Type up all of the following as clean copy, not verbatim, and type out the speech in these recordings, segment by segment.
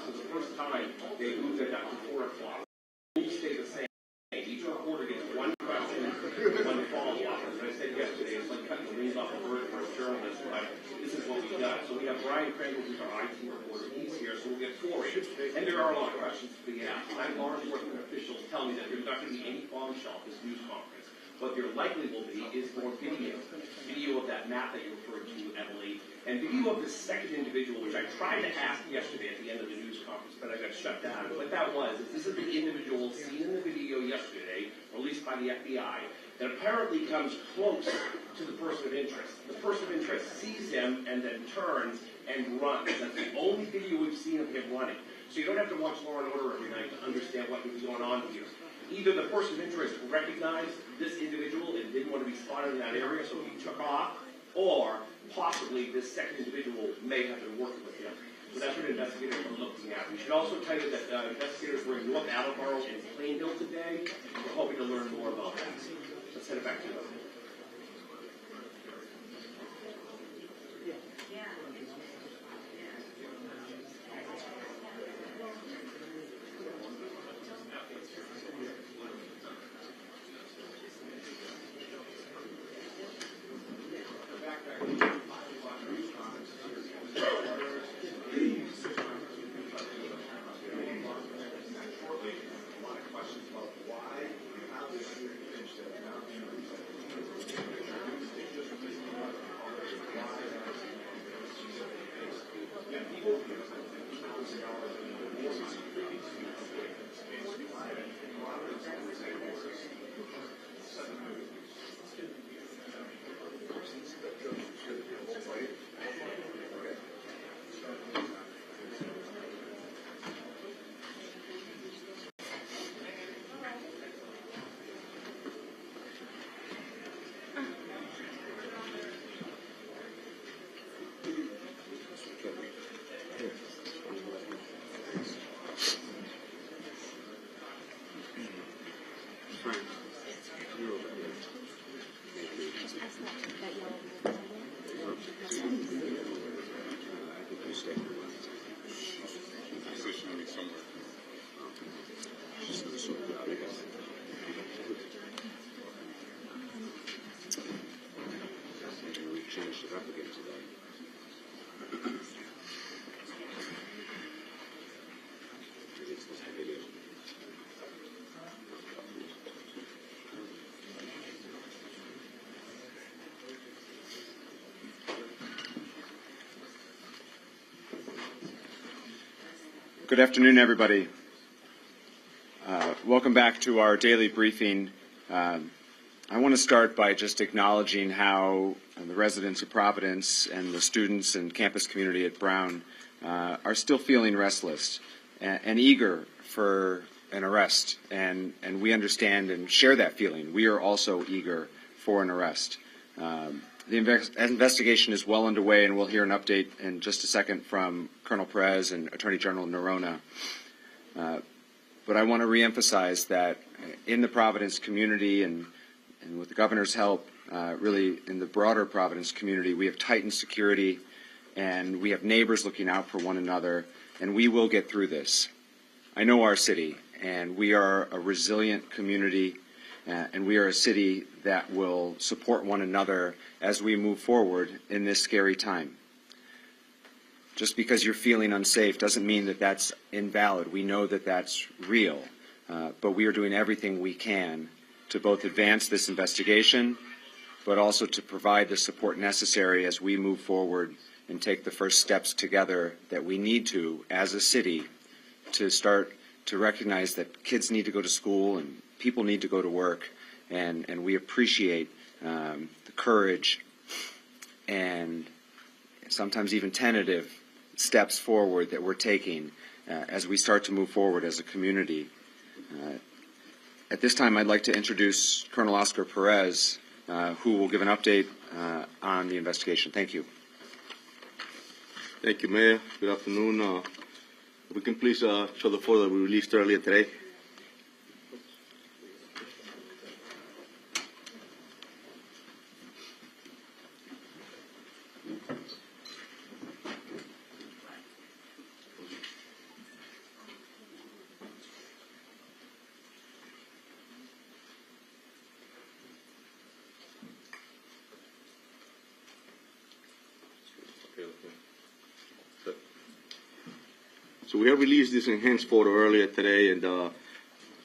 for the first time, they moved it up to 4 o'clock. Rules stay the same. Each reporter gets one question, one follow-up. As I said yesterday, it's like cutting the wings off a bird for a journalist, but this is what we got. So we have Brian Crandall, who's our IT reporter. He's here, so we'll get 4 in. And there are a lot of questions to be asked. I have law enforcement officials tell me that there's not going to be any bombshell at this news conference. What there likely will be is more video of that map that you referred to, Emily, and video of the second individual, which I tried to ask yesterday at the end of the news conference, but I got shut down. What that was, is this is the individual seen in the video yesterday, released by the FBI, that apparently comes close to the person of interest. The person of interest sees him and then turns and runs. That's the only video we've seen of him running. So you don't have to watch Law and Order every night to understand what was going on here. Either the person of interest recognized this individual and didn't want to be spotted in that area, so he took off, or possibly this second individual may have been working with him. So that's what investigators are looking at. We should also tell you that investigators were in North Attleboro and Plainville today. We're hoping to learn more about that. Let's send it back to you. Good afternoon, everybody. Welcome back to our daily briefing. I want to start by just acknowledging how the residents of Providence and the students and campus community at Brown are still feeling restless and eager for an arrest. And we understand and share that feeling. We are also eager for an arrest. The investigation is well underway, and we'll hear an update in just a second from Colonel Perez and Attorney General Noronha. But I want to reemphasize that in the Providence community and with the governor's help, really in the broader Providence community, we have tightened security and we have neighbors looking out for one another, and we will get through this. I know our city, and we are a resilient community, and we are a city that will support one another as we move forward in this scary time. Just because you're feeling unsafe doesn't mean that that's invalid. We know that that's real, but we are doing everything we can to both advance this investigation, but also to provide the support necessary as we move forward and take the first steps together that we need to, as a city, to start to recognize that kids need to go to school and people need to go to work, and we appreciate the courage and sometimes even tentative steps forward that we're taking as we start to move forward as a community. At this time, I'd like to introduce Colonel Oscar Perez, who will give an update on the investigation. Thank you. Thank you, Mayor. Good afternoon. We can please show the photo that we released earlier today. So we have released this enhanced photo earlier today, and I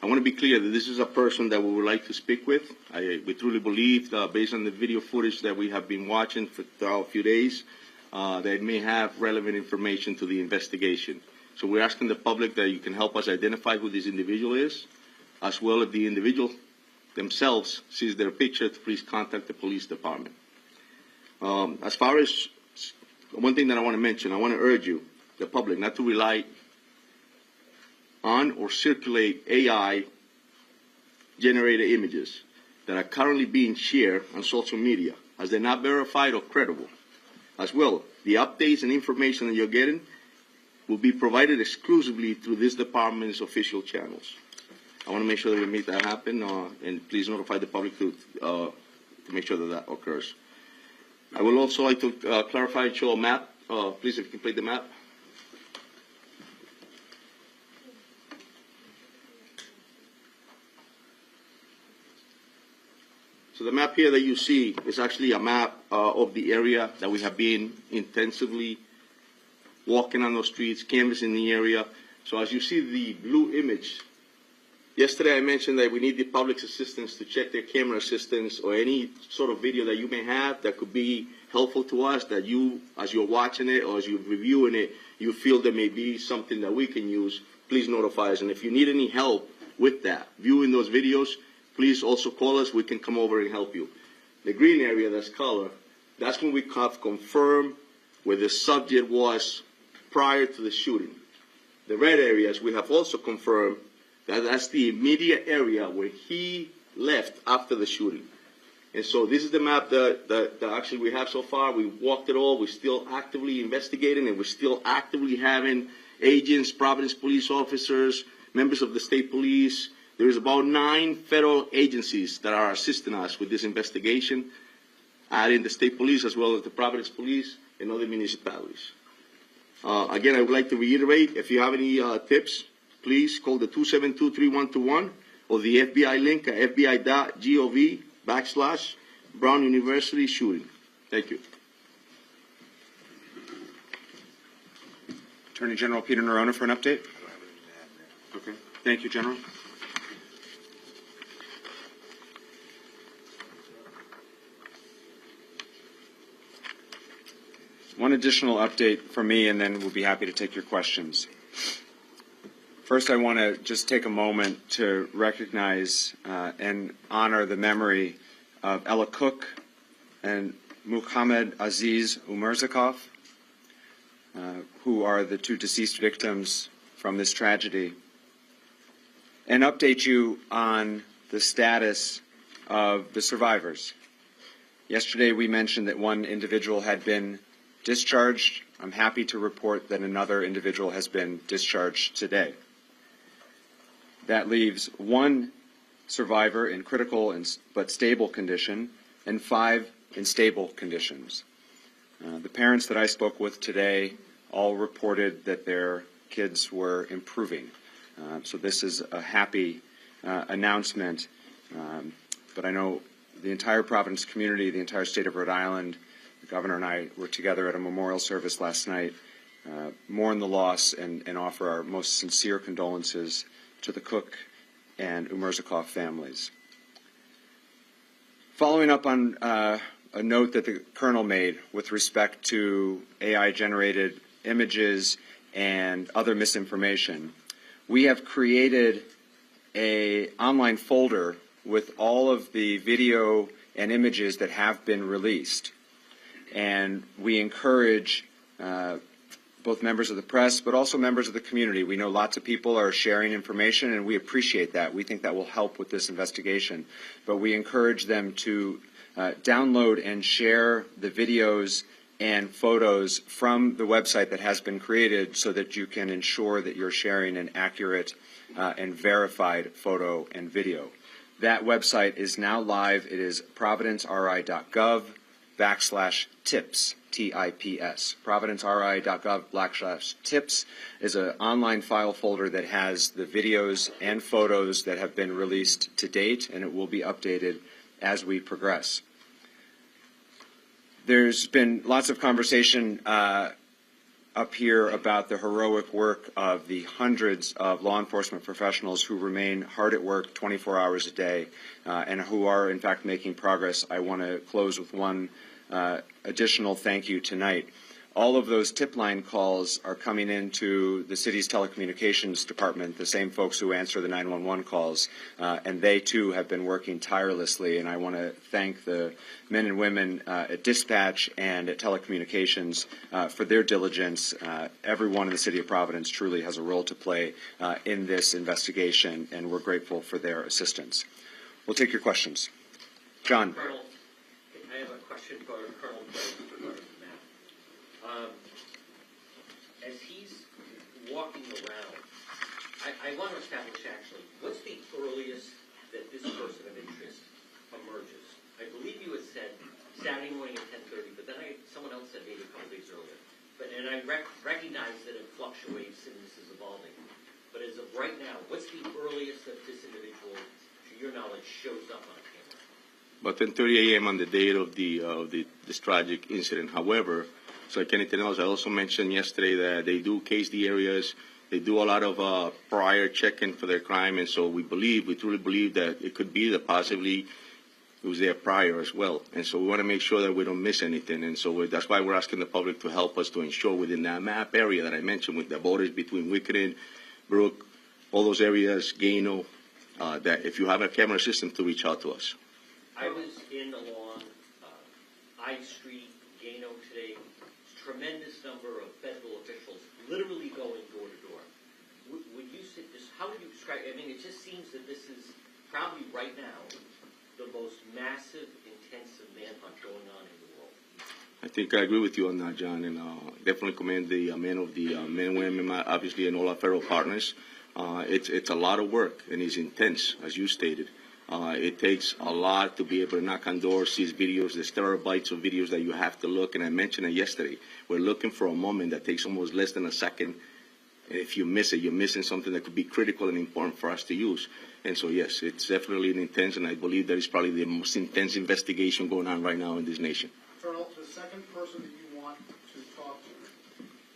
want to be clear that this is a person that we would like to speak with. We truly believe, based on the video footage that we have been watching for throughout a few days, that it may have relevant information to the investigation. So we're asking the public that you can help us identify who this individual is, as well as the individual themselves sees their picture, to please contact the police department. As far as one thing that I want to mention, I want to urge you, the public, not to rely on or circulate AI-generated images that are currently being shared on social media, as they're not verified or credible. As well, the updates and information that you're getting will be provided exclusively through this department's official channels. I want to make sure that we make that happen, and please notify the public to make sure that that occurs. I would also like to clarify and show a map. Please, if you can play the map. So the map here that you see is actually a map of the area that we have been intensively walking on those streets, canvassing the area. So as you see the blue image, yesterday I mentioned that we need the public's assistance to check their camera assistance or any sort of video that you may have that could be helpful to us, that you, as you're watching it or as you're reviewing it, you feel there may be something that we can use, please notify us. And if you need any help with that, viewing those videos, please also call us. We can come over and help you. The green area, that's color, that's when we have confirmed where the subject was prior to the shooting. The red areas, we have also confirmed that that's the immediate area where he left after the shooting. And so this is the map that actually we have so far. We walked it all. We're still actively investigating, and we're still actively having agents, Providence police officers, members of the state police. There's about 9 federal agencies that are assisting us with this investigation, adding the state police as well as the Providence police and other municipalities. Again, I would like to reiterate, if you have any tips, please call the 272-3121 or the FBI link at fbi.gov/Brown University shooting. Thank you. Attorney General Peter Neronha for an update. Okay. Thank you, General. One additional update from me, and then we'll be happy to take your questions. First, I want to just take a moment to recognize and honor the memory of Ella Cook and Muhammad Aziz Umerzakov, who are the 2 deceased victims from this tragedy, and update you on the status of the survivors. Yesterday, we mentioned that one individual had been discharged. I'm happy to report that another individual has been discharged today. That leaves 1 survivor in critical but stable condition and 5 in stable conditions. The parents that I spoke with today all reported that their kids were improving. So this is a happy announcement. But I know the entire Providence community, the entire state of Rhode Island, the governor and I were together at a memorial service last night, mourn the loss and offer our most sincere condolences to the Cook and Umerzakov families. Following up on a note that the Colonel made with respect to AI-generated images and other misinformation, we have created an online folder with all of the video and images that have been released. And we encourage both members of the press, but also members of the community. We know lots of people are sharing information, and we appreciate that. We think that will help with this investigation. But we encourage them to download and share the videos and photos from the website that has been created so that you can ensure that you're sharing an accurate and verified photo and video. That website is now live. It is providenceri.gov/tips, TIPS. providenceri.gov/tips is an online file folder that has the videos and photos that have been released to date, and it will be updated as we progress. There's been lots of conversation up here about the heroic work of the hundreds of law enforcement professionals who remain hard at work 24 hours a day and who are, in fact, making progress. I want to close with one additional thank you tonight. All of those tip line calls are coming into the city's telecommunications department, the same folks who answer the 911 calls, and they too have been working tirelessly. And I want to thank the men and women at dispatch and at telecommunications for their diligence. Everyone in the city of Providence truly has a role to play in this investigation, and we're grateful for their assistance. We'll take your questions. John. Colonel, I have a question for Colonel Jones. As he's walking around, I want to establish actually, what's the earliest that this person of interest emerges? I believe you had said Saturday morning at 10:30, but then someone else said maybe a couple days earlier. And I recognize that it fluctuates and this is evolving. But as of right now, what's the earliest that this individual, to your knowledge, shows up on a camera? About 10:30 a.m. on the date of this tragic incident. However, so like anything else, I also mentioned yesterday that they do case the areas. They do a lot of prior checking for their crime, and so we truly believe that it could be that possibly it was there prior as well. And so we want to make sure that we don't miss anything. And so that's why we're asking the public to help us to ensure within that map area that I mentioned with the borders between Wickeden, Brook, all those areas, Gano, that if you have a camera system to reach out to us. I was along I Street, Gano today. Tremendous number of federal officials literally going door to door. Would you say this? How would you describe? I mean, it just seems that this is probably right now the most massive, intensive manhunt going on in the world. I think I agree with you on that, John, and definitely commend the men and women, obviously, and all our federal partners. It's a lot of work, and it's intense, as you stated. It takes a lot to be able to knock on doors, see videos. There's terabytes of videos that you have to look, and I mentioned it yesterday. We're looking for a moment that takes almost less than a second. And if you miss it, you're missing something that could be critical and important for us to use. And so, yes, it's definitely an intense, and I believe that is probably the most intense investigation going on right now in this nation. Colonel, the second person that you want to talk to,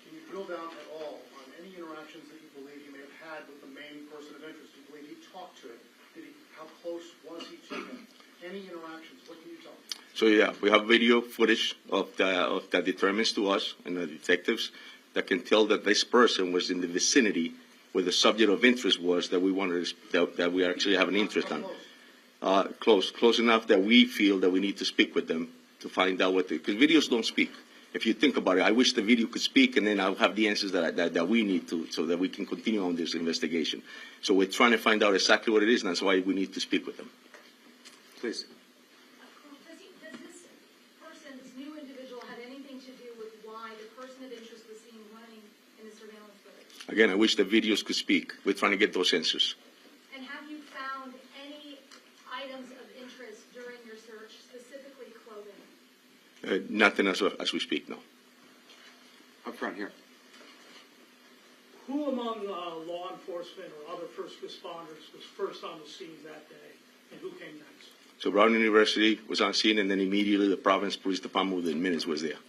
can you drill down at all on any interactions that you believe you may have had with the main person of interest? Do you believe he talked to him? How close was he to him? Any interactions? What can you tell me? So yeah, we have video footage of that determines to us and the detectives that can tell that this person was in the vicinity where the subject of interest was that we wanted that we actually have an interest on. Close enough that we feel that we need to speak with them to find out what because videos don't speak. If you think about it, I wish the video could speak, and then I'll have the answers that we need to, so that we can continue on this investigation. So we're trying to find out exactly what it is, and that's why we need to speak with them. Please. Does this person, this new individual, have anything to do with why the person of interest was seen running in the surveillance footage? Again, I wish the videos could speak. We're trying to get those answers. And have you found any items of interest during your search, specifically clothing? Nothing as we speak, no. Up front here. Who among law enforcement or other first responders was first on the scene that day, and who came next? So Brown University was on scene, and then immediately the Providence Police Department within minutes was there.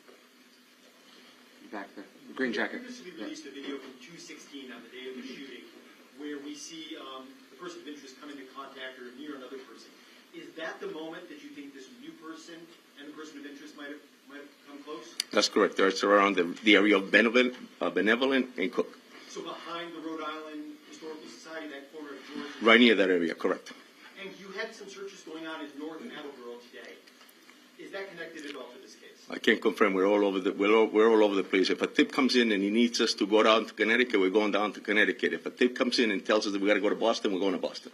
Back there. Green jacket. Previously released a video from 216 on the day of the shooting where we see the person of interest come into contact or near another person. Is that the moment that you think this new person and the person of interest might have come close? That's correct. It's around the area of Benevolent and Cook. So behind the Rhode Island Historical Society, that corner of George? Right near that area, correct. And you had some searches going on in North Attleboro today. Is that connected at all to this case? I can't confirm. We're all over the place. If a tip comes in and he needs us to go down to Connecticut, we're going down to Connecticut. If a tip comes in and tells us that we got to go to Boston, we're going to Boston.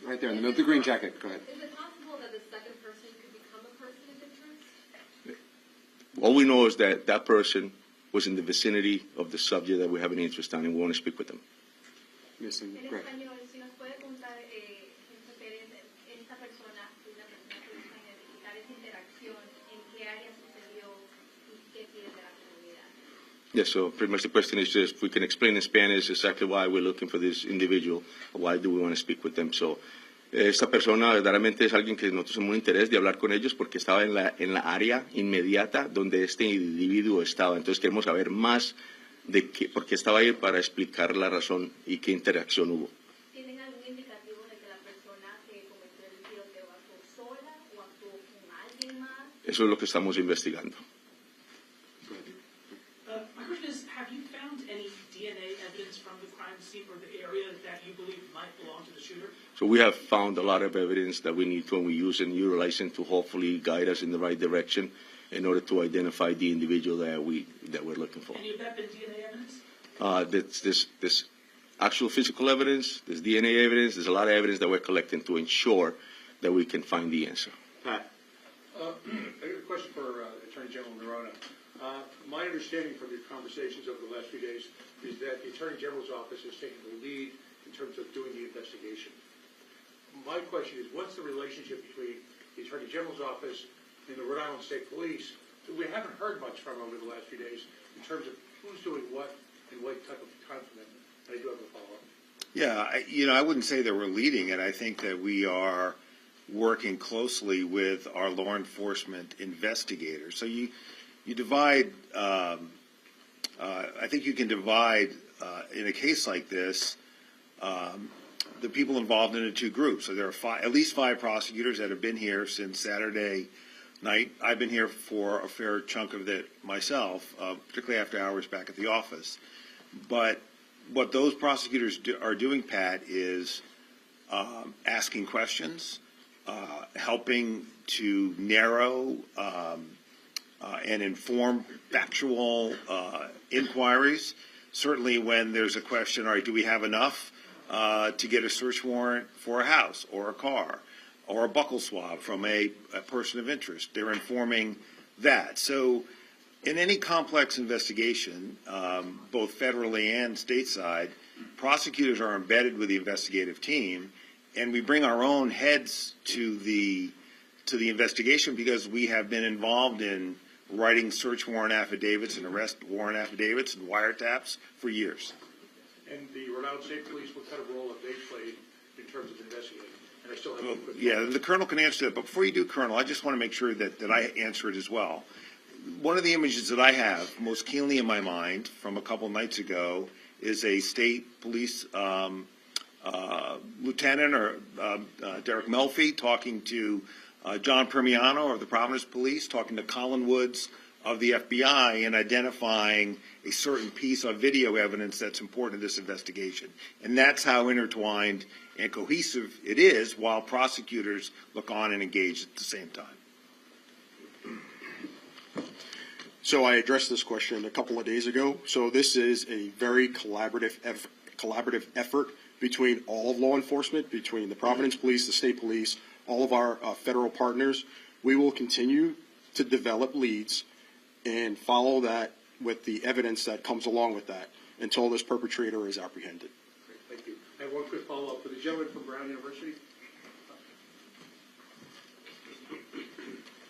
Right there in the middle of the green jacket. Go ahead. Is it possible that the second person could become a person of interest? All we know is that that person was in the vicinity of the subject that we have an interest on, and we want to speak with them. Missing. En Greg. español, si nos puede contar, Jefe Pérez, esta persona, la persona que busca identificar esa interacción, en qué área sucedió y qué pide de la comunidad. Yes, so pretty much the question is just if we can explain in Spanish exactly why we're looking for this individual, why do we want to speak with them. So Esta persona verdaderamente es alguien que nosotros tenemos un interés de hablar con ellos porque estaba en la área inmediata donde este individuo estaba. Entonces queremos saber más de por qué estaba ahí para explicar la razón y qué interacción hubo. ¿Tienen algún indicativo de que la persona que cometió el tiroteo actuó sola o actuó con alguien más? Eso es lo que estamos investigando. My question is, have you found any DNA evidence from the crime scene or the area that you believe might belong to the shooter? So we have found a lot of evidence that we need to, and we use and utilize it to hopefully guide us in the right direction in order to identify the individual that we're looking for. Any of that been DNA evidence? This actual physical evidence, there's DNA evidence, there's a lot of evidence that we're collecting to ensure that we can find the answer. Pat. I have a question for Attorney General Noronha. My understanding from your conversations over the last few days is that the Attorney General's office is taking the lead in terms of doing the investigation. My question is, what's the relationship between the Attorney General's office and the Rhode Island State Police? We haven't heard much from over the last few days in terms of who's doing what and what type of time commitment. And I do have a follow-up. Yeah, I wouldn't say that we're leading it. I think that we are working closely with our law enforcement investigators. So you divide, I think you can divide, in a case like this, the people involved into two groups. So there are at least five prosecutors that have been here since Saturday night. I've been here for a fair chunk of it myself, particularly after hours back at the office. But what those prosecutors are doing, Pat, is asking questions, helping to narrow and inform factual inquiries. Certainly when there's a question, all right, do we have enough to get a search warrant for a house or a car or a buccal swab from a person of interest? They're informing that. So in any complex investigation, both federally and stateside, prosecutors are embedded with the investigative team, and we bring our own heads to the investigation because we have been involved in writing search warrant affidavits and arrest warrant affidavits and wiretaps for years. And the Rhode Island State Police, what kind of role have they played in terms of investigating? And I still have Well, a quick yeah, the Colonel can answer that. But before you do, Colonel, I just want to make sure that I answer it as well. One of the images that I have most keenly in my mind from a couple nights ago is a state police lieutenant or Derek Melfi talking to John Permiano of the Providence Police, talking to Colin Woods of the FBI, and identifying a certain piece of video evidence that's important in this investigation. And that's how intertwined and cohesive it is, while prosecutors look on and engage at the same time. So I addressed this question a couple of days ago. So this is a very collaborative effort between all of law enforcement, between the Providence Police, the state police, all of our federal partners. We will continue to develop leads and follow that with the evidence that comes along with that until this perpetrator is apprehended. Great, thank you. I have one quick follow-up for the gentleman from Brown University.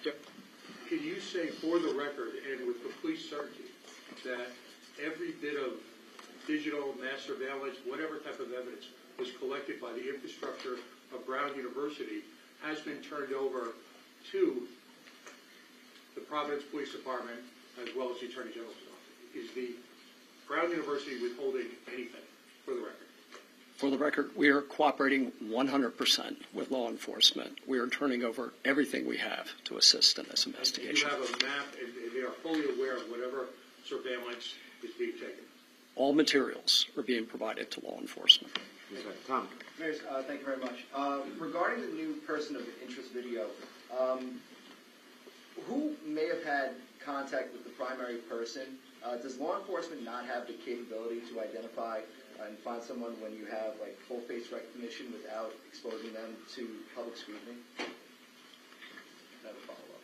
Yep. Can you say for the record and with complete certainty that every bit of digital mass surveillance, whatever type of evidence was collected by the infrastructure of Brown University has been turned over to the Providence Police Department as well as the Attorney General's office? Is the Brown University withholding anything, for the record? For the record, we are cooperating 100% with law enforcement. We are turning over everything we have to assist in this investigation. And you have a map, and they are fully aware of whatever surveillance is being taken? All materials are being provided to law enforcement. Tom. Mayor, thank you very much. Regarding the new person of interest video, who may have had contact with the primary person? Does law enforcement not have the capability to identify and find someone when you have like full face recognition without exposing them to public scrutiny? Another follow-up.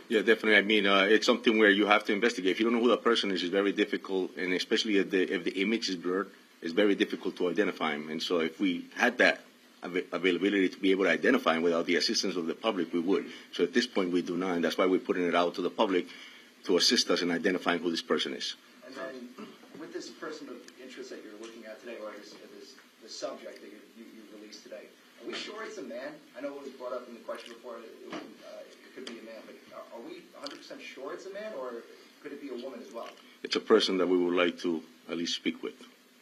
Yeah, definitely. I mean, it's something where you have to investigate. If you don't know who that person is, it's very difficult, and especially if the image is blurred, it's very difficult to identify him. And so if we had that availability to be able to identify him without the assistance of the public, we would. So at this point, we do not, and that's why we're putting it out to the public to assist us in identifying who this person is. And then with this person of interest that you're looking at today, or this subject that you released today, are we sure it's a man? I know it was brought up in the question before, it could be a man, but are we 100% sure it's a man, or could it be a woman as well? It's a person that we would like to at least speak with.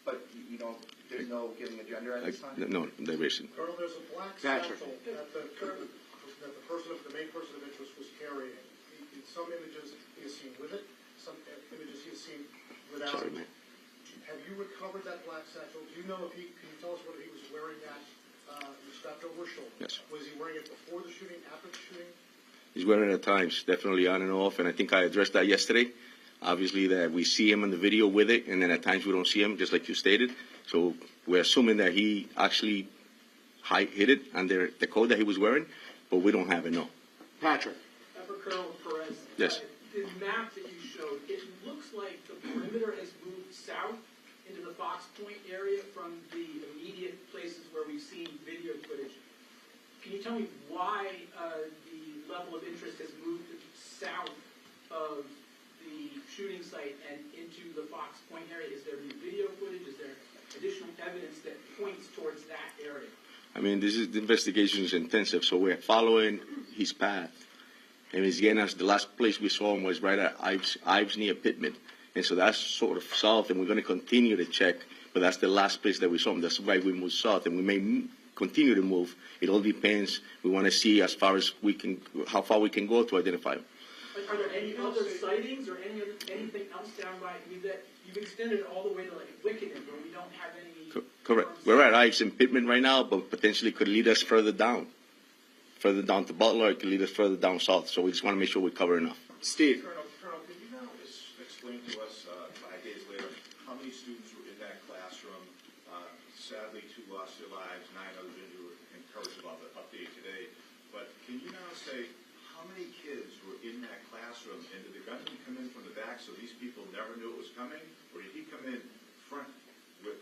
But you don't, there's no giving a gender at this time? No, there isn't. Colonel, there's a black Patrick. satchel that the main person of interest was carrying. In some images, he is seen with it. Some images, he is seen without Sorry, it. man. Have you recovered that black satchel? Do you know if can you tell us whether he was wearing that strapped over his shoulder? Yes. Was he wearing it before the shooting, after the shooting? He's wearing it at times, definitely on and off, and I think I addressed that yesterday. Obviously, that we see him in the video with it, and then at times we don't see him, just like you stated. So we're assuming that he actually hid it under the coat that he was wearing, but we don't have it, no. Patrick. Colonel Perez. Yes. The map that you showed, it looks like the perimeter has moved south into the Fox Point area from the immediate places where we've seen video footage. Can you tell me why the level of interest has moved south of the shooting site and into the Fox Point area? Is there new video footage? Is there additional evidence that points towards that area? I mean, the investigation is intensive, so we're following his path. And he's getting us, the last place we saw him was right at Ives near Pittman. And so that's sort of south, and we're going to continue to check, but that's the last place that we saw him. That's why we moved south, and we may continue to move. It all depends. We want to see as far as we can, how far we can go to identify him. Are there any other sightings or anything else down by that you've extended it all the way to like Wickedon, where we don't have any? Correct. We're at Ives and Pittman right now, but potentially could lead us further down to Butler. It could lead us further down south. So we just want to make sure we cover enough. Steve. Colonel, can you now explain to us 5 days later how many students were in that classroom? Sadly, 2 lost their lives, 9 others injured. Encouraged about the update today. But can you now say how many kids were in that classroom, and did the gunman come in from the back so these people never knew it was coming, or did he come in front with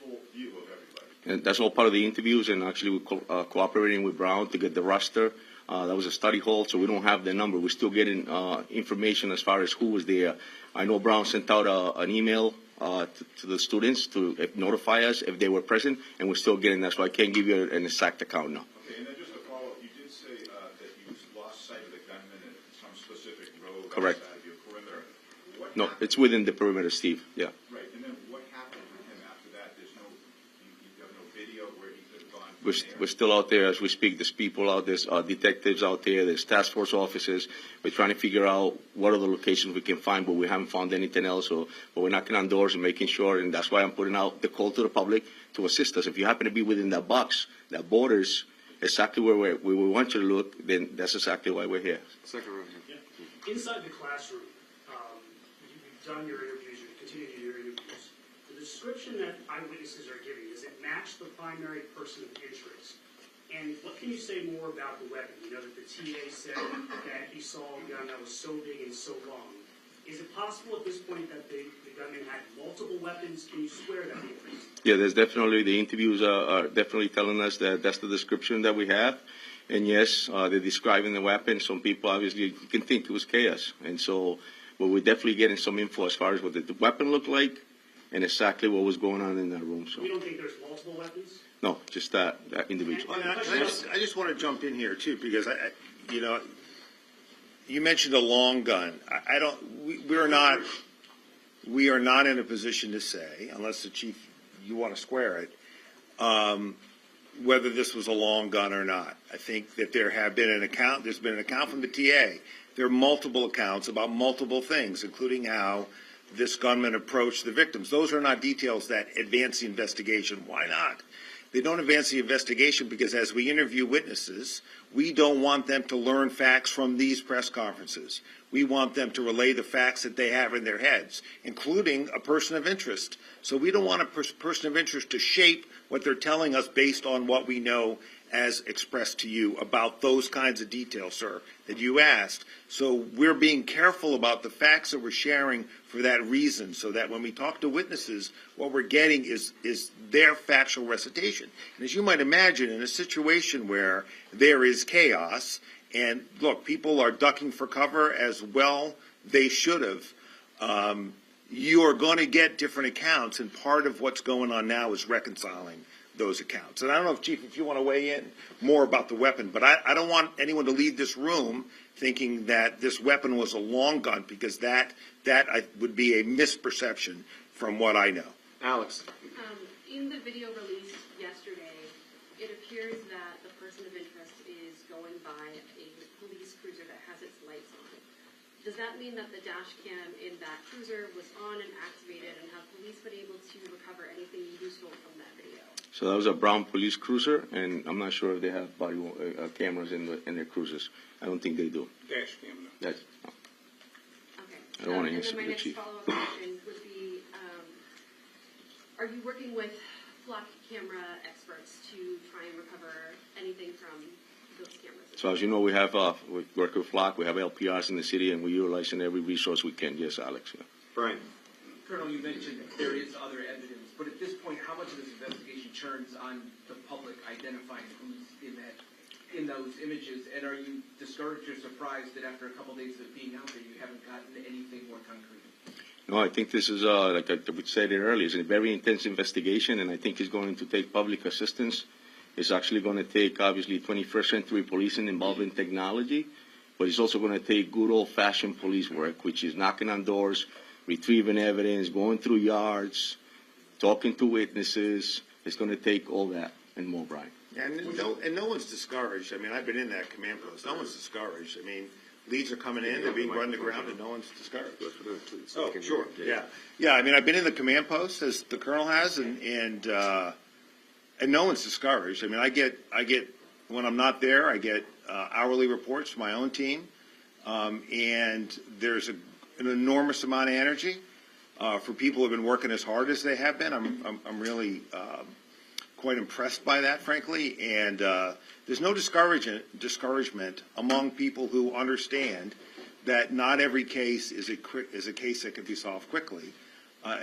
full view of everybody? And that's all part of the interviews, and actually we're cooperating with Brown to get the roster. That was a study hall, so we don't have the number. We're still getting information as far as who was there. I know Brown sent out an email to the students to notify us if they were present, and we're still getting that, so I can't give you an exact account now. Okay, and then just to follow up, you did say that you lost sight of the gunman at some specific road Correct. outside of your perimeter. No, it's within the perimeter, Steve. Yeah. Right, and then what happened to him after that? There's no, you have no video where he could have gone from there? We're still out there as we speak. There's people out there, detectives out there, there's task force officers. We're trying to figure out what other locations we can find, but we haven't found anything else. But we're knocking on doors and making sure, and that's why I'm putting out the call to the public to assist us. If you happen to be within that box, that borders exactly where we want you to look, then that's exactly why we're here. Second row here. Yeah. Inside the classroom, you've done your interviews, you continue to do your interviews. The description that eyewitnesses are giving, does it match the primary person of interest? And what can you say more about the weapon? You know that the TA said that he saw a gun that was so big and so long. Is it possible at this point that the gunman had multiple weapons? Can you swear that? Yeah, there's definitely, the interviews are definitely telling us that that's the description that we have. And yes, they're describing the weapon. Some people obviously can think it was chaos. And so, but we're definitely getting some info as far as what the weapon looked like and exactly what was going on in that room. So You don't think there's multiple weapons? no, just that individual. I just want to jump in here too, because you mentioned a long gun. We are not in a position to say, unless the chief, you want to square it, whether this was a long gun or not. I think that there's been an account from the TA. There are multiple accounts about multiple things, including how this gunman approached the victims. Those are not details that advance the investigation. Why not? They don't advance the investigation because as we interview witnesses, we don't want them to learn facts from these press conferences. We want them to relay the facts that they have in their heads, including a person of interest. So we don't want a person of interest to shape what they're telling us based on what we know as expressed to you about those kinds of details, sir, that you asked. So we're being careful about the facts that we're sharing for that reason, so that when we talk to witnesses, what we're getting is their factual recitation. And as you might imagine, in a situation where there is chaos, and look, people are ducking for cover as well, they should have, you are going to get different accounts, and part of what's going on now is reconciling those accounts. And I don't know if, Chief, if you want to weigh in more about the weapon, but I don't want anyone to leave this room thinking that this weapon was a long gun, because that would be a misperception from what I know. Alex. In the video released yesterday, it appears that the person of interest is going by a police cruiser that has its lights on. Does that mean that the dash cam in that cruiser was on and activated, and have police been able to recover anything useful from that video? So that was a brown police cruiser, and I'm not sure if they have body cameras in their cruisers. I don't think they do. Dash cam. That's, Okay. I don't want to answer and then the my chief. next follow-up question would be, are you working with flock camera experts to try and recover anything from those cameras? So as you know, we work with Flock, we have LPRs in the city, and we're utilizing every resource we can. Yes, Alex. Yeah. Brian. Colonel, you mentioned there is other evidence, but at this point, how much of this investigation turns on the public identifying who's in those images? And are you discouraged or surprised that after a couple days of being out there, you haven't gotten anything more concrete? No, I think this is, like I said it earlier, it's a very intense investigation, and I think it's going to take public assistance. It's actually going to take, obviously, 21st century policing involving technology, but it's also going to take good old-fashioned police work, which is knocking on doors, retrieving evidence, going through yards, talking to witnesses. It's going to take all that and more, Brian. And no one's discouraged. I mean, I've been in that command post. No one's discouraged. I mean, leads are coming in, they're being run to ground, and no one's discouraged. Oh, sure. Yeah. Yeah, I mean, I've been in the command post, as the colonel has, and no one's discouraged. I mean, I get when I'm not there, I get hourly reports from my own team, and there's an enormous amount of energy for people who have been working as hard as they have been. I'm really quite impressed by that, frankly, and there's no discouragement among people who understand that not every case is a case that can be solved quickly.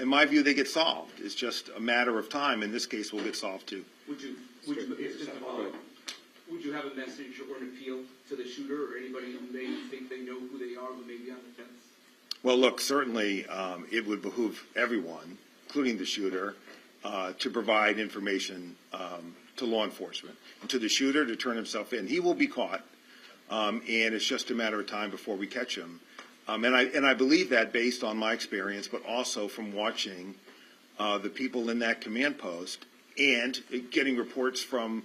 In my view, they get solved. It's just a matter of time. In this case, will get solved too. Would you have a message or an appeal to the shooter or anybody who may think they know who they are who may be on the fence? Well, look, certainly it would behoove everyone, including the shooter, to provide information to law enforcement and to the shooter to turn himself in. He will be caught, and it's just a matter of time before we catch him. And I believe that based on my experience, but also from watching the people in that command post and getting reports from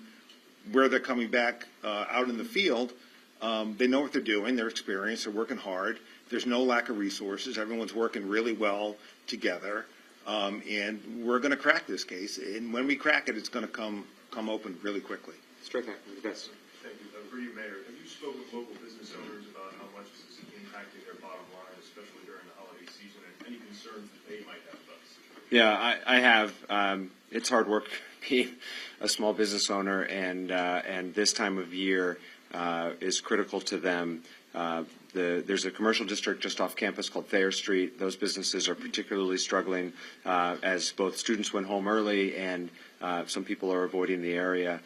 where they're coming back out in the field. They know what they're doing. They're experienced. They're working hard. There's no lack of resources. Everyone's working really well together. And we're going to crack this case. And when we crack it, it's going to come open really quickly. Strike back. Yes. Thank you. For you, Mayor, have you spoken with local business owners about how much this is impacting their bottom line, especially during the holiday season, and any concerns that they might have about this situation? Yeah, I have. It's hard work being a small business owner, and this time of year is critical to them. There's a commercial district just off campus called Thayer Street. Those businesses are particularly struggling as both students went home early and some people are avoiding the area.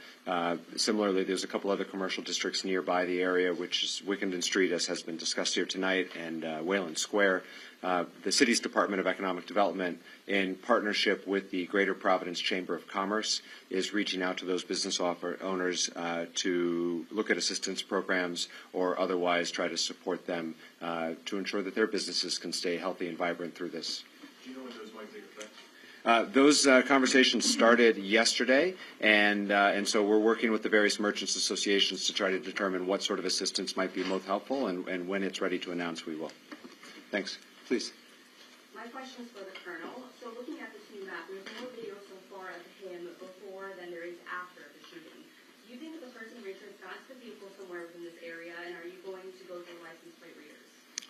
Similarly, there's a couple other commercial districts nearby the area, which is Wickenden Street, as has been discussed here tonight, and Wayland Square. The city's Department of Economic Development, in partnership with the Greater Providence Chamber of Commerce, is reaching out to those business owners to look at assistance programs or otherwise try to support them to ensure that their businesses can stay healthy and vibrant through this. Do you know when those might take effect? Those conversations started yesterday, and so we're working with the various merchants associations to try to determine what sort of assistance might be most helpful, and when it's ready to announce, we will. Thanks. Please. My question is for the Colonel. So looking at the team map, there's more video so far of him before than there is after the shooting. Do you think that the person of interest got to the vehicle somewhere within this area, and are you going to go through license plate readers?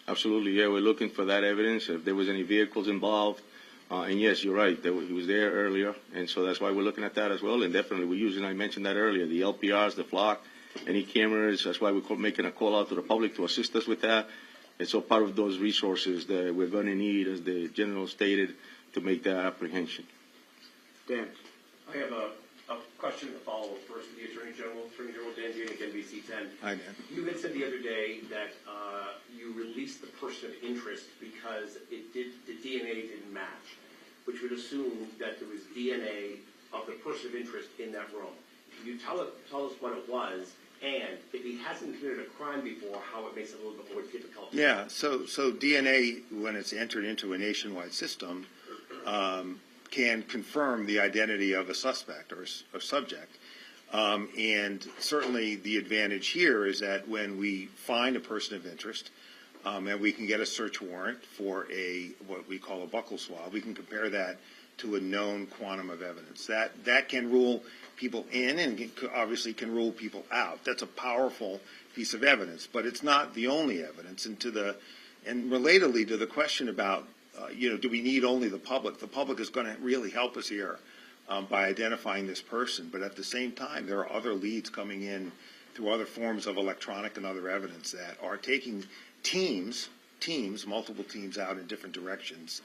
Absolutely, yeah. We're looking for that evidence, if there was any vehicles involved. And yes, you're right. He was there earlier, and so that's why we're looking at that as well. And definitely we're using, I mentioned that earlier, the LPRs, the flock, any cameras. That's why we're making a call out to the public to assist us with that. And so part of those resources that we're going to need, as the General stated, to make that apprehension. Dan. I have a question to follow up first with the Attorney General Dan Janik, NBC 10. Hi, Dan. You had said the other day that you released the person of interest because the DNA didn't match, which would assume that there was DNA of the person of interest in that room. Can you tell us what it was, and if he hasn't committed a crime before, how it makes it a little bit more difficult? Yeah, so DNA, when it's entered into a nationwide system, can confirm the identity of a suspect or subject. And certainly the advantage here is that when we find a person of interest, and we can get a search warrant for what we call a buccal swab, we can compare that to a known quantum of evidence. That can rule people in and obviously can rule people out. That's a powerful piece of evidence, but it's not the only evidence. And relatedly to the question about, do we need only the public? The public is going to really help us here by identifying this person. But at the same time, there are other leads coming in through other forms of electronic and other evidence that are taking multiple teams out in different directions.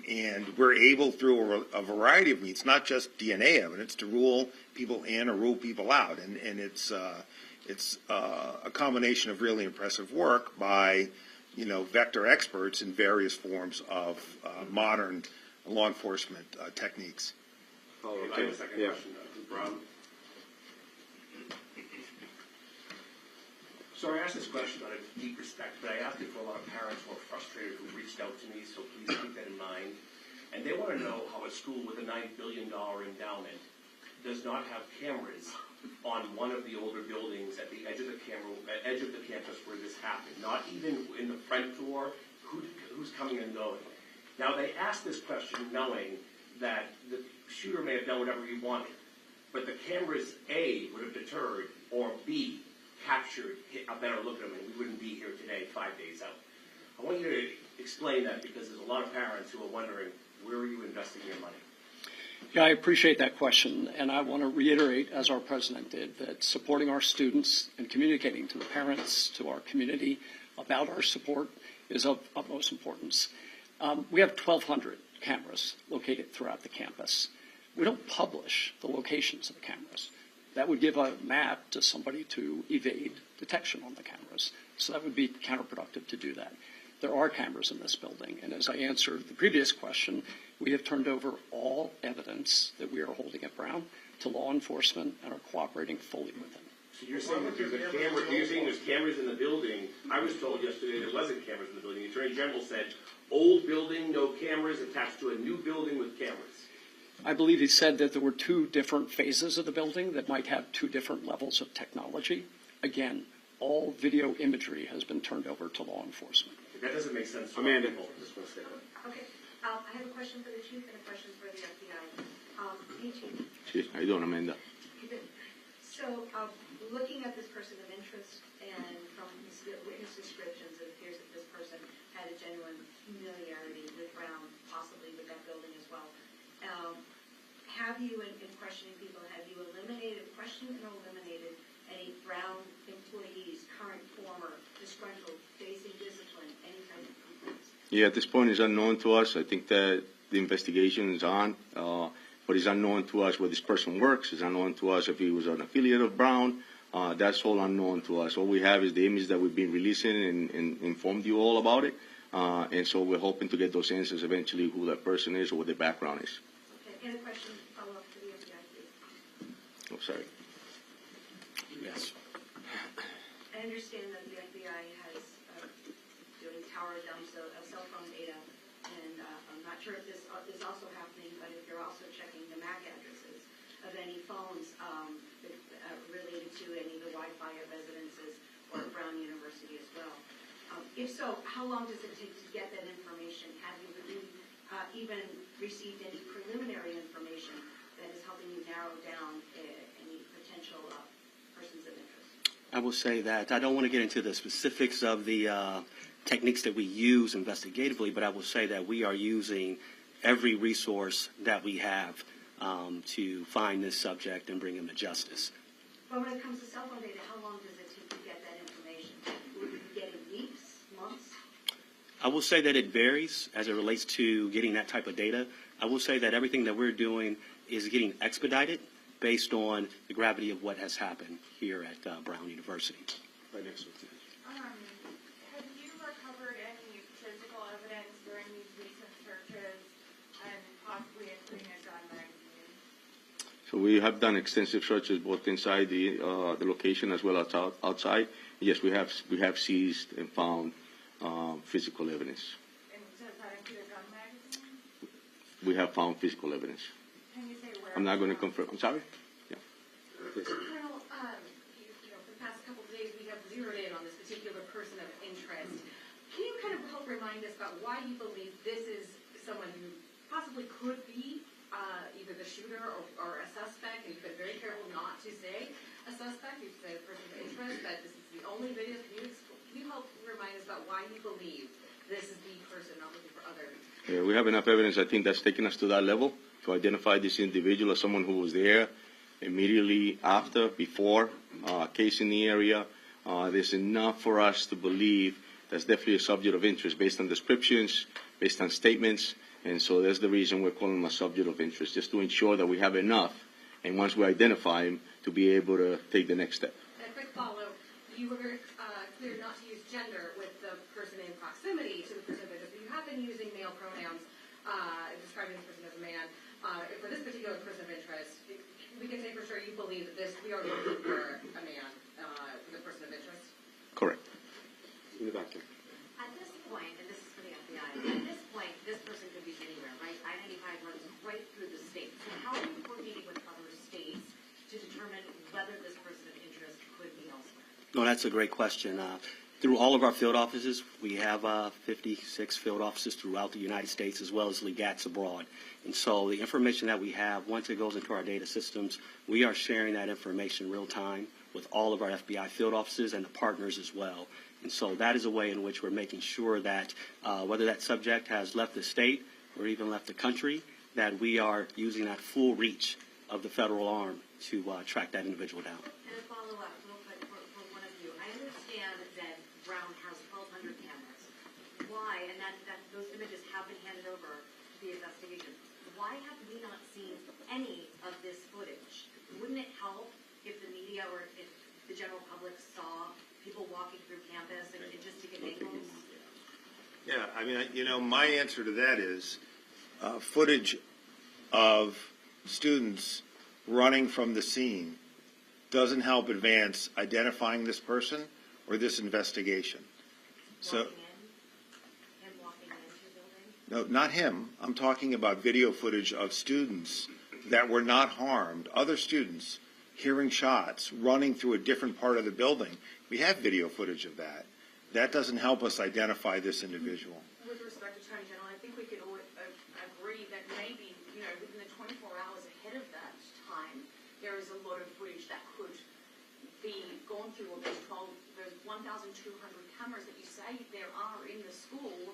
And we're able, through a variety of means, not just DNA evidence, to rule people in or rule people out. And it's a combination of really impressive work by, vector experts in various forms of modern law enforcement techniques. I have a second question, Brown. So I asked this question out of deep respect, but I asked it for a lot of parents who are frustrated who reached out to me, so please keep that in mind. And they want to know how a school with a $9 billion endowment does not have cameras on one of the older buildings at the edge of the campus where this happened, not even in the front door, who's coming and going. Now, they asked this question knowing that the shooter may have done whatever he wanted, but the cameras, A, would have deterred, or B, captured a better look at him, and we wouldn't be here today 5 days out. I want you to explain that, because there's a lot of parents who are wondering, where are you investing your money? Yeah, I appreciate that question, and I want to reiterate, as our president did, that supporting our students and communicating to the parents, to our community about our support is of utmost importance. We have 1,200 cameras located throughout the campus. We don't publish the locations of the cameras. That would give a map to somebody to evade detection on the cameras. So that would be counterproductive to do that. There are cameras in this building, and as I answered the previous question, we have turned over all evidence that we are holding at Brown to law enforcement and are cooperating fully with them. So you're saying that there's a camera, you're saying there's cameras in the building. I was told yesterday there wasn't cameras in the building. The Attorney General said, old building, no cameras, attached to a new building with cameras. I believe he said that there were two different phases of the building that might have two different levels of technology. Again, all video imagery has been turned over to law enforcement. That doesn't make sense to Amanda. people. Okay, I have a question for the chief and a question for the FBI. Hey, Chief. Chief, how you doing, Amanda? So, looking at this person of interest, and from his witness descriptions, it appears that this person had a genuine familiarity with Brown, possibly with that building as well. Have you, in questioning people, have you questioned or eliminated any Brown employees, current, former, disgruntled, facing discipline, any kind of complaints? Yeah, at this point, it's unknown to us. I think that the investigation is on, but it's unknown to us where this person works. It's unknown to us if he was an affiliate of Brown. That's all unknown to us. All we have is the image that we've been releasing and informed you all about it. And so we're hoping to get those answers eventually, who that person is or what their background is. Okay, and a question, follow-up for the FBI, please. Oh, sorry. Yes. I understand that the FBI has doing tower dumps of cell phone data, and I'm not sure if this is also happening, but if you're also checking the MAC addresses of any phones related to any of the Wi-Fi of residences or Brown University as well. If so, how long does it take to get that information? Have you even received any preliminary information that is helping you narrow down any potential persons of interest? I will say that I don't want to get into the specifics of the techniques that we use investigatively, but I will say that we are using every resource that we have to find this subject and bring him to justice. But when it comes to cell phone data, how long does it take to get that information? Would you get it weeks, months? I will say that it varies as it relates to getting that type of data. I will say that everything that we're doing is getting expedited based on the gravity of what has happened here at Brown University. Right next to it. Have you recovered any physical evidence during these recent searches, and possibly including a gun magazine? So we have done extensive searches both inside the location as well as outside. Yes, we have seized and found physical evidence. And does that include a gun magazine? We have found physical evidence. Can you say where? I'm not going to confirm. I'm sorry. Yeah. Please. Colonel, for the past couple of days, we have zeroed in on this particular person of interest. Can you kind of help remind us about why you believe this is someone who possibly could be either the shooter or a suspect? And you've been very careful not to say a suspect. You've said a person of interest, that this is the only video. Can you help remind us about why you believe this is the person, not looking for others? Yeah, we have enough evidence. I think that's taken us to that level to identify this individual as someone who was there immediately after, before a case in the area. There's enough for us to believe that's definitely a subject of interest based on descriptions, based on statements, and so that's the reason we're calling him a subject of interest, just to ensure that we have enough, and once we identify him, to be able to take the next step. A quick follow. You were very clear not to use gender with the person in proximity to the person of interest, but you have been using male pronouns describing this person as a man. For this particular person of interest, we can say for sure you believe that we are looking for a man for the person of interest? Correct. In the back there. At this point, and this is for the FBI, at this point, this person could be anywhere, right? I-95 runs right through the state. So how are you coordinating with other states to determine whether this person of interest could be elsewhere? No, that's a great question. Through all of our field offices, we have 56 field offices throughout the United States as well as legats abroad. And so the information that we have, once it goes into our data systems, we are sharing that information real time with all of our FBI field offices and the partners as well. And so that is a way in which we're making sure that whether that subject has left the state or even left the country, that we are using that full reach of the federal arm to track that individual down. And a follow-up real quick for one of you. I understand that Brown has 1,200 cameras. Why, and that those images have been handed over to the investigation, why have we not seen any of this footage? Wouldn't it help if the media or if the general public saw people walking through campus and just to get angles? Yeah, I mean, my answer to that is footage of students running from the scene doesn't help advance identifying this person or this investigation. So, no, not him. I'm talking about video footage of students that were not harmed, other students hearing shots, running through a different part of the building. We have video footage of that. That doesn't help us identify this individual. With respect to Attorney General, I think we could all agree that maybe, within the 24 hours ahead of that time, there is a lot of footage that could be gone through all those 1,200 cameras that you say there are in the school.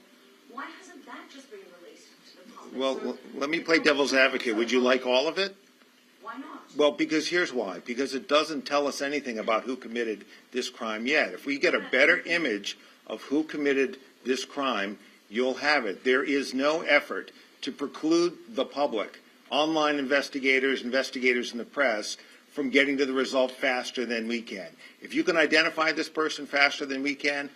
Why hasn't that just been released to the public? Well, let me play devil's advocate. Would you like all of it? Why not? Well, because here's why. Because it doesn't tell us anything about who committed this crime yet. If we get a better image of who committed this crime, you'll have it. There is no effort to preclude the public, online investigators in the press, from getting to the result faster than we can. If you can identify this person faster than we can,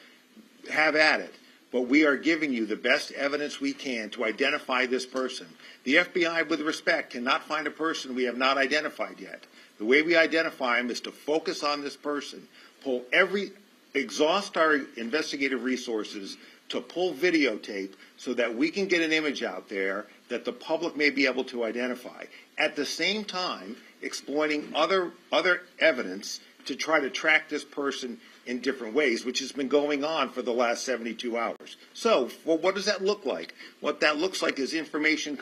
have at it. But we are giving you the best evidence we can to identify this person. The FBI, with respect, cannot find a person we have not identified yet. The way we identify him is to focus on this person, exhaust our investigative resources to pull videotape so that we can get an image out there that the public may be able to identify. At the same time, exploiting other evidence to try to track this person in different ways, which has been going on for the last 72 hours. So, what does that look like? What that looks like is information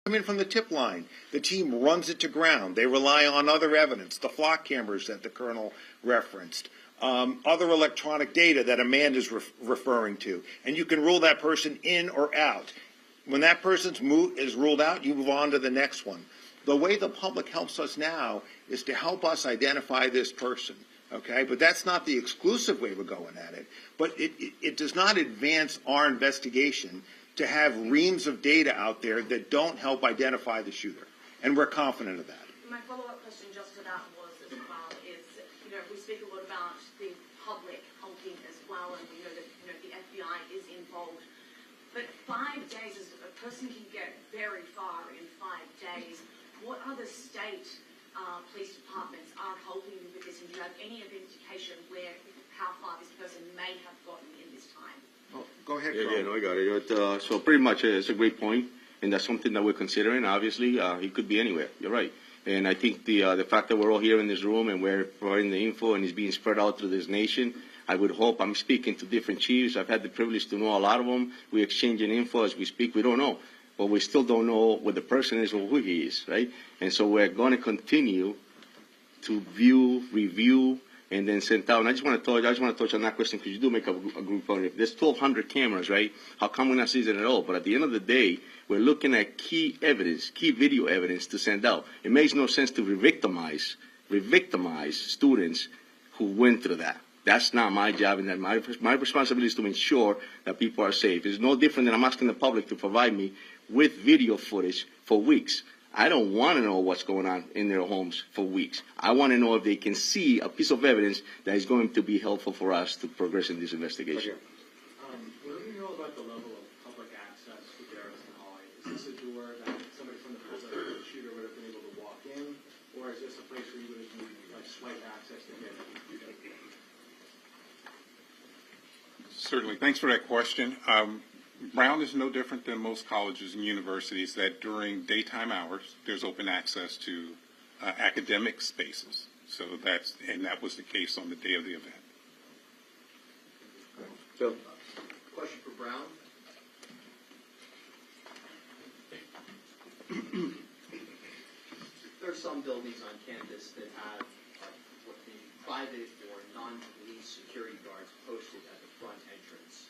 coming in from the tip line. The team runs it to ground. They rely on other evidence, the flock cameras that the Colonel referenced, other electronic data that Amanda's referring to, and you can rule that person in or out. When that person is ruled out, you move on to the next one. The way the public helps us now is to help us identify this person. Okay, but that's not the exclusive way we're going at it. But it does not advance our investigation to have reams of data out there that don't help identify the shooter. And we're confident of that. My follow-up question just to that was as well is, we speak a lot about the public helping as well, and we know that the FBI is involved. But 5 days, a person can get very far in 5 days. what other state police departments are helping with this, and do you have any indication how far this person may have gotten in this time? Oh, go ahead, Carl. No, I got it. So pretty much, it's a great point, and that's something that we're considering. Obviously, he could be anywhere. You're right. And I think the fact that we're all here in this room and we're providing the info and it's being spread out through this nation, I would hope, I'm speaking to different chiefs. I've had the privilege to know a lot of them. We're exchanging info as we speak. We don't know. But we still don't know what the person is or who he is, right? And so we're going to continue to view, review, and then send out. And I just want to touch on that question because you do make a good point. If there's 1,200 cameras, right, how come we're not seeing it at all? But at the end of the day, we're looking at key evidence, key video evidence to send out. It makes no sense to re-victimize students who went through that. That's not my job, and that my responsibility is to ensure that people are safe. It's no different than I'm asking the public to provide me with video footage for weeks. I don't want to know what's going on in their homes for weeks. I want to know if they can see a piece of evidence that is going to be helpful for us to progress in this investigation. What do we know about the level of public access to Garrison Hall? Is this a door that somebody from the shooter would have been able to walk in, or is this a place where you would have needed like swipe access to get in? Certainly. Thanks for that question. Brown is no different than most colleges and universities that during daytime hours, there's open access to academic spaces. So that was the case on the day of the event. Phil? Question for Brown. There are some buildings on campus that have what the private or non-police security guards posted at the front entrance.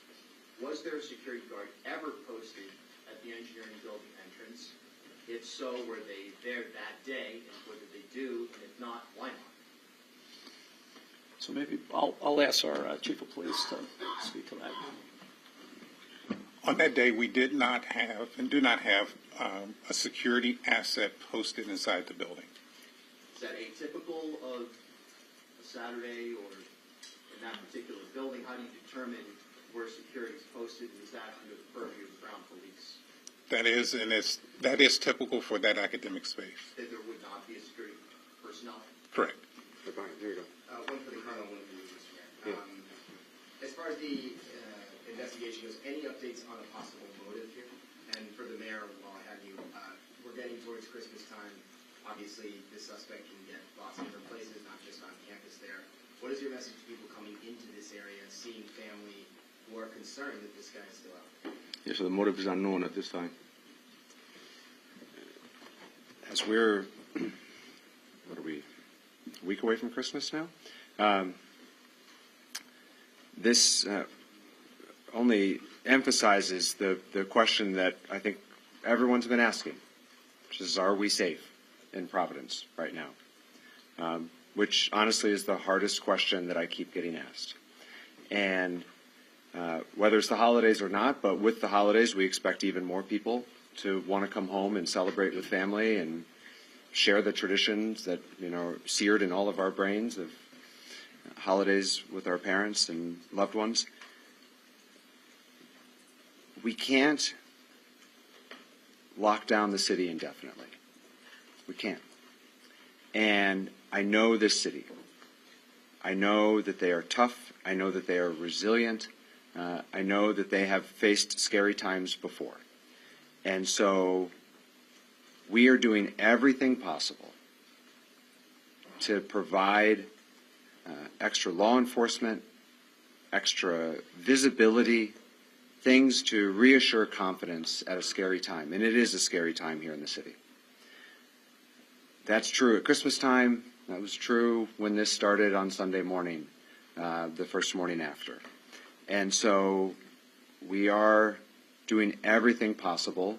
Was there a security guard ever posted at the engineering building entrance? If so, were they there that day, and what did they do? And if not, why not? So maybe I'll ask our chief of police to speak to that. On that day, we did not have and do not have a security asset posted inside the building. Is that atypical of a Saturday or in that particular building? How do you determine where security is posted, and is that under the purview of Brown Police? That is typical for that academic space. That there would not be a security personnel? Correct. Here you go. One for the Colonel, one for you, Mr. Mayor. As far as the investigation goes, any updates on a possible motive here? And for the mayor, while I have you, we're getting towards Christmas time. Obviously, the suspect can get lots of different places, not just on campus there. What is your message to people coming into this area, seeing family who are concerned that this guy is still out there? Yeah, so the motive is unknown at this time. As we're, what are we, a week away from Christmas now? This only emphasizes the question that I think everyone's been asking, which is, are we safe in Providence right now? Which honestly is the hardest question that I keep getting asked. And whether it's the holidays or not, but with the holidays, we expect even more people to want to come home and celebrate with family and share the traditions that, are seared in all of our brains of holidays with our parents and loved ones. We can't lock down the city indefinitely. We can't. And I know this city. I know that they are tough. I know that they are resilient. I know that they have faced scary times before. And so we are doing everything possible to provide extra law enforcement, extra visibility, things to reassure confidence at a scary time. And it is a scary time here in the city. That's true at Christmas time. That was true when this started on Sunday morning, the first morning after. And so we are doing everything possible,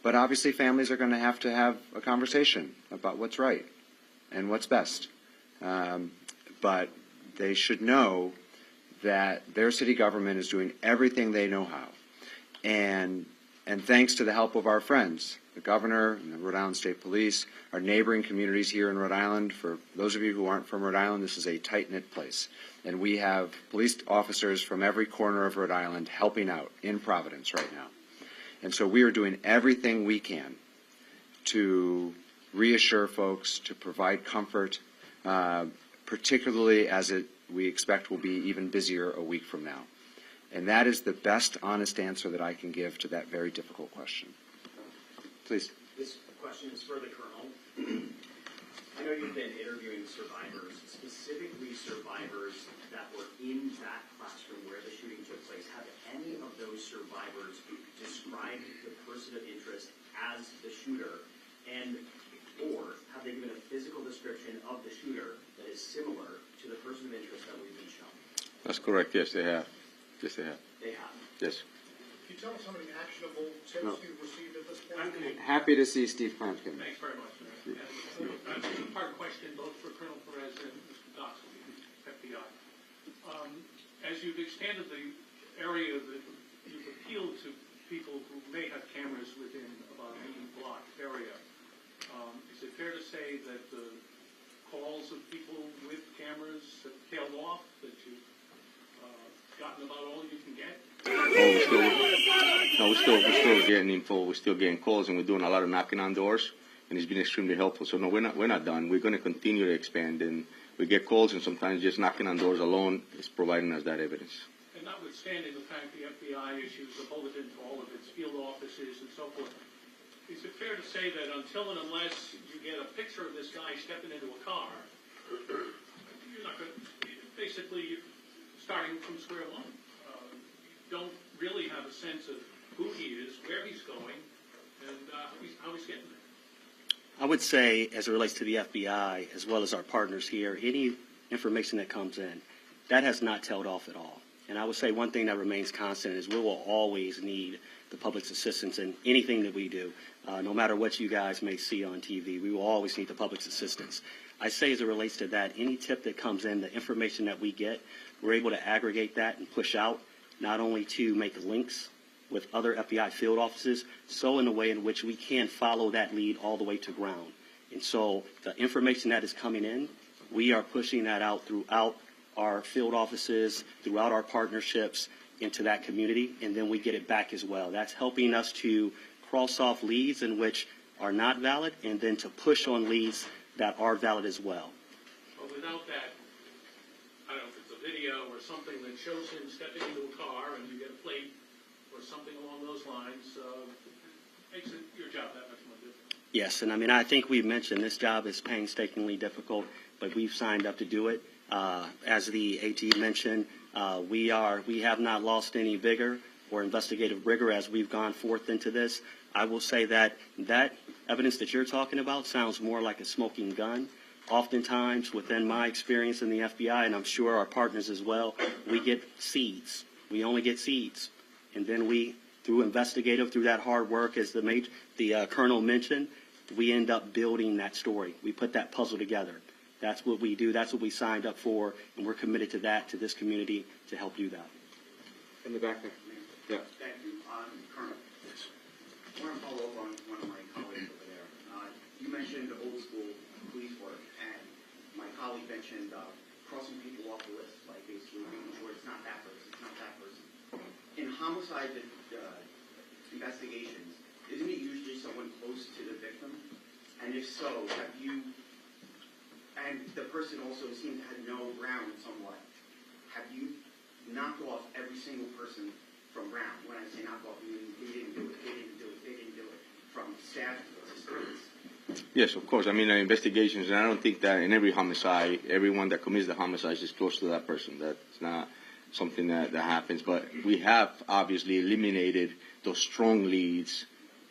but obviously families are going to have a conversation about what's right and what's best. But they should know that their city government is doing everything they know how. And thanks to the help of our friends, the governor and the Rhode Island State Police, our neighboring communities here in Rhode Island. For those of you who aren't from Rhode Island, this is a tight-knit place. And we have police officers from every corner of Rhode Island helping out in Providence right now. And so we are doing everything we can to reassure folks, to provide comfort, particularly as we expect will be even busier a week from now. And that is the best honest answer that I can give to that very difficult question. Please. This question is for the Colonel. I know you've been interviewing survivors, specifically survivors that were in that classroom where the shooting took place. Have any of those survivors described the person of interest as the shooter, or have they given a physical description of the shooter that is similar to the person of interest that we've been shown? That's correct. Yes, they have. Yes, they have. They have. Yes. Can you tell us how many actionable tips No. you've received at this point? Happy to see Steve Klompkin. Thanks very much, Mayor. And a two-part question, both for Colonel Perez and Mr. Doxley, FBI. As you've expanded the area that you've appealed to people who may have cameras within about an 8-block area, is it fair to say that the calls of people with cameras have tailed off, that you've gotten about all you can get? We're still getting info. We're still getting calls, and we're doing a lot of knocking on doors, and it's been extremely helpful. So no, we're not done. We're going to continue to expand, and we get calls, and sometimes just knocking on doors alone is providing us that evidence. And notwithstanding the fact the FBI issues a bulletin to all of its field offices and so forth, is it fair to say that until and unless you get a picture of this guy stepping into a car, you're not going to, basically, you're starting from square one? You don't really have a sense of who he is, where he's going, and how he's getting there. I would say, as it relates to the FBI, as well as our partners here, any information that comes in, that has not tailed off at all. And I would say one thing that remains constant is we will always need the public's assistance in anything that we do. No matter what you guys may see on TV, we will always need the public's assistance. I say as it relates to that, any tip that comes in, the information that we get, we're able to aggregate that and push out, not only to make links with other FBI field offices, so in a way in which we can follow that lead all the way to ground. And so the information that is coming in, we are pushing that out throughout our field offices, throughout our partnerships into that community, and then we get it back as well. That's helping us to cross off leads in which are not valid, and then to push on leads that are valid as well. But without that, I don't know if it's a video or something that shows him stepping into a car and you get a plate or something along those lines, makes your job that much more difficult. Yes, and I mean, I think we've mentioned this job is painstakingly difficult, but we've signed up to do it. As the AT mentioned, we have not lost any vigor or investigative rigor as we've gone forth into this. I will say that evidence that you're talking about sounds more like a smoking gun. Oftentimes, within my experience in the FBI, and I'm sure our partners as well, we get seeds. We only get seeds. And then we, through that hard work, as the Colonel mentioned, we end up building that story. We put that puzzle together. That's what we do. That's what we signed up for, and we're committed to that, to this community, to help do that. In the back there. Yeah. Thank you. Colonel, I want to follow up on one of my colleagues over there. You mentioned old school police work, and my colleague mentioned crossing people off the list, like basically making sure it's not that person, it's not that person. In homicide investigations, isn't it usually someone close to the victim? And if so, and the person also seemed to have no ground somewhat, have you knocked off every single person from ground? When I say knock off, meaning they didn't do it, from staff to students? Yes, of course. I mean, investigations, and I don't think that in every homicide, everyone that commits the homicide is close to that person. That's not something that happens. But we have obviously eliminated those strong leads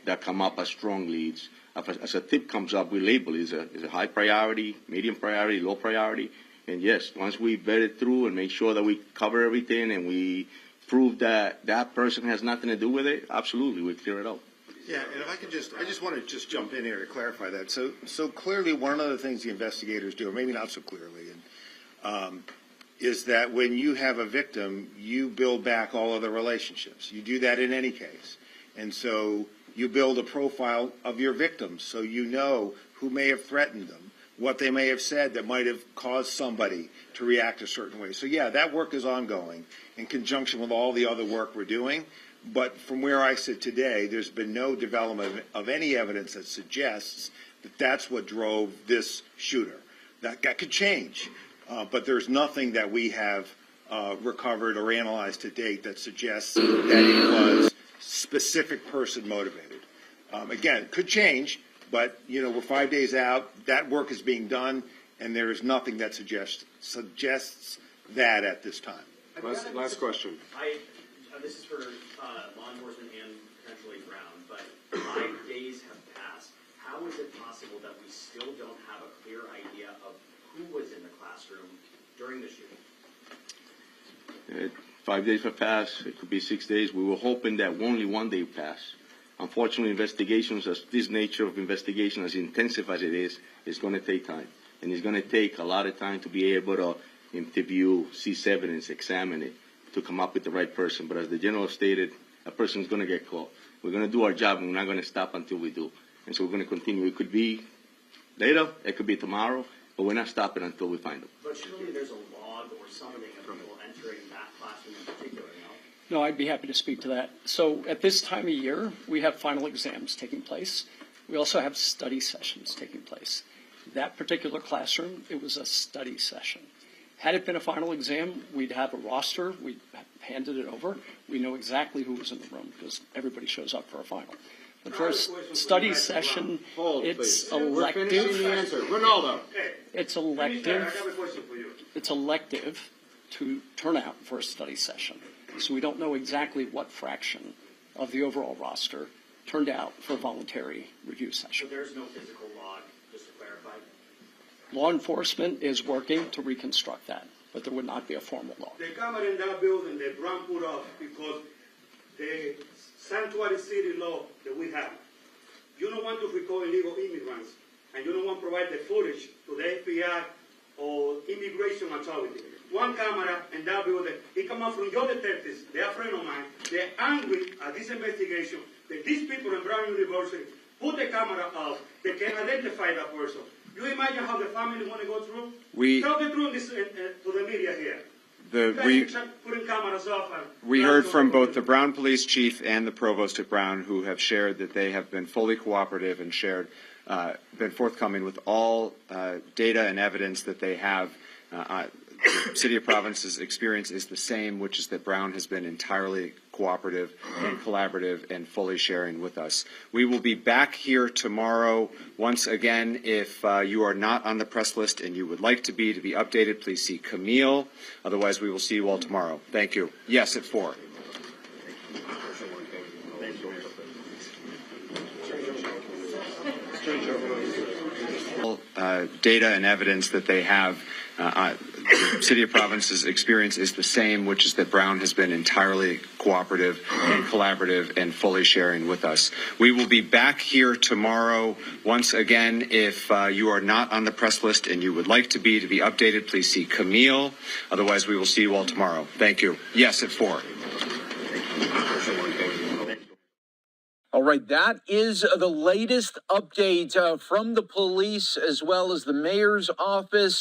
that come up as strong leads. As a tip comes up, we label it as a high priority, medium priority, low priority. And yes, once we vet it through and make sure that we cover everything and we prove that that person has nothing to do with it, absolutely, we clear it out. Yeah, and if I could I just want to just jump in here to clarify that. So clearly, one of the things the investigators do, or maybe not so clearly, is that when you have a victim, you build back all of the relationships. You do that in any case. And so you build a profile of your victims so you know who may have threatened them, what they may have said that might have caused somebody to react a certain way. So, yeah, that work is ongoing in conjunction with all the other work we're doing. But from where I sit today, there's been no development of any evidence that suggests that that's what drove this shooter. That could change, but there's nothing that we have recovered or analyzed to date that suggests that it was specific person motivated. Again, it could change, but we're 5 days out. That work is being done, and there is nothing that suggests that at this time. Last question. This is for law enforcement and potentially Brown, but 5 days have passed. How is it possible that we still don't have a clear idea of who was in the classroom during the shooting? 5 days have passed. It could be 6 days. We were hoping that only 1 day passed. Unfortunately, investigations, as this nature of investigation, as intensive as it is going to take time. And it's going to take a lot of time to be able to interview, seize evidence, examine it, to come up with the right person. But as the general stated, a person is going to get caught. We're going to do our job, and we're not going to stop until we do. And so we're going to continue. It could be later, it could be tomorrow, but we're not stopping until we find them. But surely there's a log or summoning of people entering that classroom in particular, no? No, I'd be happy to speak to that. So at this time of year, we have final exams taking place. We also have study sessions taking place. That particular classroom, it was a study session. Had it been a final exam, we'd have a roster, we'd handed it over. We know exactly who was in the room because everybody shows up for a final. The first study session, it's elective. We're finishing the answer. Ronaldo. It's elective. It's elective to turn out for a study session. So we don't know exactly what fraction of the overall roster turned out for a voluntary review session. So there's no physical log, just to clarify? Law enforcement is working to reconstruct that, but there would not be a formal log. The camera in that building that Brown put up because the sanctuary city law that we have, you don't want to record illegal immigrants, and you don't want to provide the footage to the FBI or immigration authority. One camera in that building, it come out from your detectives, they are friends of mine, they're angry at this investigation that these people in Brown University put the camera up, they can identify that person. You imagine how the family want to go through? Tell the truth to the media here. Putting cameras off We heard from both the Brown Police Chief and the Provost at Brown, who have shared that they have been fully cooperative and been forthcoming with all data and evidence that they have. The City of Providence's experience is the same, which is that Brown has been entirely cooperative and collaborative and fully sharing with us. We will be back here tomorrow. Once again, if you are not on the press list and you would like to be updated, please see Camille. Otherwise, we will see you all tomorrow. Thank you. Yes, at 4. Data and evidence that they have. The City of Providence's experience is the same, which is that Brown has been entirely cooperative and collaborative and fully sharing with us. We will be back here tomorrow. Once again, if you are not on the press list and you would like to be updated, please see Camille. Otherwise, we will see you all tomorrow. Thank you. Yes, at 4. All right, that is the latest update from the police as well as the mayor's office.